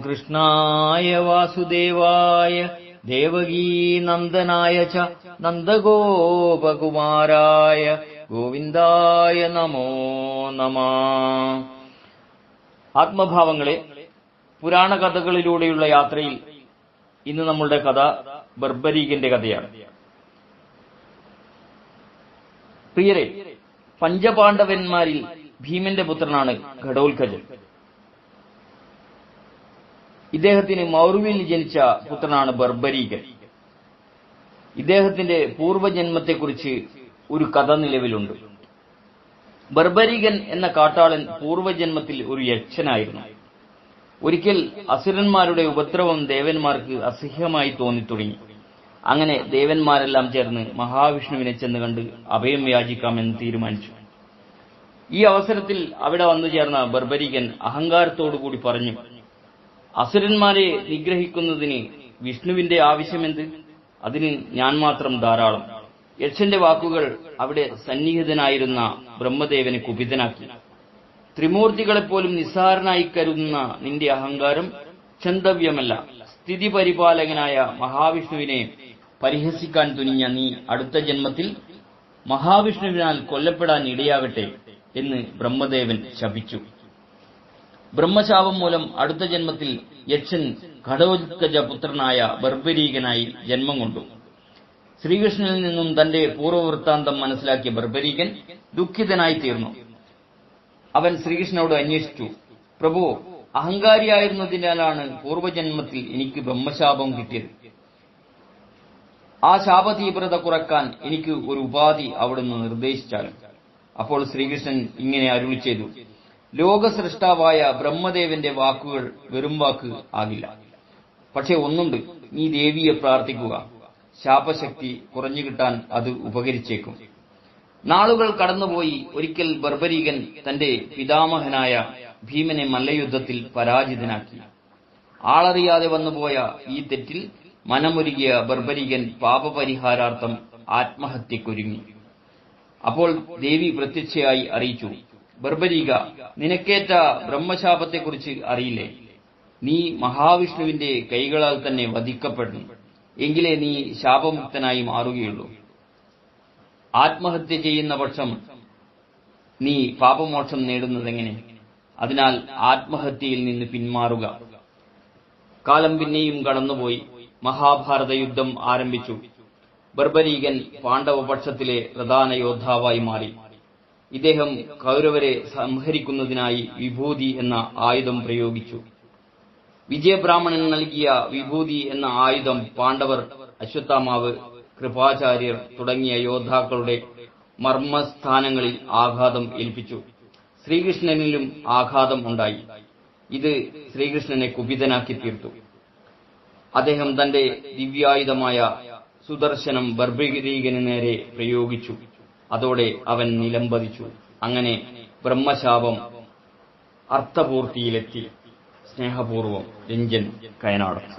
കൃഷ്ണായ വാസുദേവായ ദേവകീനന്ദനായ ച നന്ദഗോപകുമാരായ ഗോവിന്ദായ നമോ നമഃ. ആത്മഭാവങ്ങളെ, പുരാണ കഥകളിലൂടെയുള്ള യാത്രയിൽ ഇന്ന് നമ്മളുടെ കഥ ബർബരീകന്റെ കഥയാണ്. പ്രിയരെ, പഞ്ചപാണ്ഡവന്മാരിൽ ഭീമന്റെ പുത്രനാണ് ഘടോൽകചൻ. ഇദ്ദേഹത്തിന് മൗർവിൽ ജനിച്ച പുത്രനാണ് ബർബരീകൻ. ഇദ്ദേഹത്തിന്റെ പൂർവ്വജന്മത്തെക്കുറിച്ച് ഒരു കഥ നിലവിലുണ്ട്. ബർബരീകൻ എന്ന കാട്ടാളൻ പൂർവ്വജന്മത്തിൽ ഒരു യക്ഷനായിരുന്നു. ഒരിക്കൽ അസുരന്മാരുടെ ഉപദ്രവം ദേവന്മാർക്ക് അസഹ്യമായി തോന്നിത്തുടങ്ങി. അങ്ങനെ ദേവന്മാരെല്ലാം ചേർന്ന് മഹാവിഷ്ണുവിനെ ചെന്ന് കണ്ട് അഭയം യാചിക്കാമെന്ന് തീരുമാനിച്ചു. ഈ അവസരത്തിൽ അവിടെ വന്നു ചേർന്ന ബർബരീകൻ അഹങ്കാരത്തോടുകൂടി പറഞ്ഞു, അസുരന്മാരെ നിഗ്രഹിക്കുന്നതിന് വിഷ്ണുവിന്റെ ആവശ്യമെന്ത്? അതിന് ഞാൻ മാത്രം ധാരാളം. യക്ഷന്റെ വാക്കുകൾ അവിടെ സന്നിഹിതനായിരുന്ന ബ്രഹ്മദേവനെ കുപിതനാക്കി. ത്രിമൂർത്തികളെപ്പോലും നിസ്സാരനായി കരുതുന്ന നിന്റെ അഹങ്കാരം ക്ഷന്തവ്യമല്ല. സ്ഥിതി പരിപാലകനായ മഹാവിഷ്ണുവിനെ പരിഹസിക്കാൻ തുനിഞ്ഞ നീ അടുത്ത ജന്മത്തിൽ മഹാവിഷ്ണുവിനാൽ കൊല്ലപ്പെടാൻ ഇടയാകട്ടെ എന്ന് ബ്രഹ്മദേവൻ ശപിച്ചു. ബ്രഹ്മശാപം മൂലം അടുത്ത ജന്മത്തിൽ യക്ഷൻ ഘടോൽകച പുത്രനായ ബർബരീകനായി ജന്മം കൊണ്ടു. ശ്രീകൃഷ്ണനിൽ നിന്നും തന്റെ പൂർവ്വവൃത്താന്തം മനസ്സിലാക്കിയ ബർബരീകൻ ദുഃഖിതനായി തീർന്നു. അവൻ ശ്രീകൃഷ്ണനോട് അന്വേഷിച്ചു, പ്രഭു, അഹങ്കാരിയായിരുന്നതിനാലാണ് പൂർവ്വജന്മത്തിൽ എനിക്ക് ബ്രഹ്മശാപം കിട്ടിയത്. ആ ശാപതീവ്രത കുറക്കാൻ എനിക്ക് ഒരു ഉപാധി അവിടുന്ന് നിർദ്ദേശിച്ചാലും. അപ്പോൾ ശ്രീകൃഷ്ണൻ ഇങ്ങനെ അരുളി ചെയ്തു, ലോകസൃഷ്ടാവായ ബ്രഹ്മദേവന്റെ വാക്കുകൾ വെറും വാക്ക് ആകില്ല. പക്ഷെ ഒന്നുണ്ട്, നീ ദേവിയെ പ്രാർത്ഥിക്കുക. ശാപശക്തി കുറഞ്ഞു കിട്ടാൻ അത് ഉപകരിച്ചേക്കും. നാളുകൾ കടന്നുപോയി. ഒരിക്കൽ ബർബരീകൻ തന്റെ പിതാമഹനായ ഭീമനെ മല്ലയുദ്ധത്തിൽ പരാജിതനാക്കി. ആളറിയാതെ വന്നുപോയ ഈ തെറ്റിൽ മനമൊരുകിയ ബർബരീകൻ പാപപരിഹാരാർത്ഥം ആത്മഹത്യക്കൊരുങ്ങി. അപ്പോൾ ദേവി പ്രത്യക്ഷയായി അറിയിച്ചു, ബർബരീക, നിനക്കേറ്റ ബ്രഹ്മശാപത്തെക്കുറിച്ച് അറിയില്ലേ? നീ മഹാവിഷ്ണുവിന്റെ കൈകളാൽ തന്നെ വധിക്കപ്പെടുന്നു. എങ്കിലേ നീ ശാപമുക്തനായി മാറുകയുള്ളൂ. ആത്മഹത്യ ചെയ്യുന്ന പക്ഷം നീ പാപമോക്ഷം നേടുന്നതെങ്ങനെ? അതിനാൽ ആത്മഹത്യയിൽ നിന്ന് പിന്മാറുക. കാലം പിന്നെയും കടന്നുപോയി. മഹാഭാരത യുദ്ധം ആരംഭിച്ചു. ബർബരീകൻ പാണ്ഡവപക്ഷത്തിലെ പ്രധാന യോദ്ധാവായി മാറി. ഇദ്ദേഹം കൗരവരെ സംഹരിക്കുന്നതിനായി വിഭൂതി എന്ന ആയുധം പ്രയോഗിച്ചു. വിജയബ്രാഹ്മണൻ നൽകിയ വിഭൂതി എന്ന ആയുധം പാണ്ഡവർ, അശ്വത്ഥാമാവ്, കൃപാചാര്യർ തുടങ്ങിയ യോദ്ധാക്കളുടെ മർമ്മസ്ഥാനങ്ങളിൽ ആഘാതം ഏൽപ്പിച്ചു. ശ്രീകൃഷ്ണനിലും ആഘാതം ഉണ്ടായി. ഇത് ശ്രീകൃഷ്ണനെ കുപിതനാക്കി തീർത്തു. അദ്ദേഹം തന്റെ ദിവ്യായുധമായ സുദർശനം ബർബരീകന് നേരെ പ്രയോഗിച്ചു. അതോടെ അവൻ നിലംപതിച്ചു. അങ്ങനെ ബ്രഹ്മശാപം അർത്ഥപൂർത്തിയിലെത്തി. സ്നേഹപൂർവം, രഞ്ജൻ കയനാടൻ.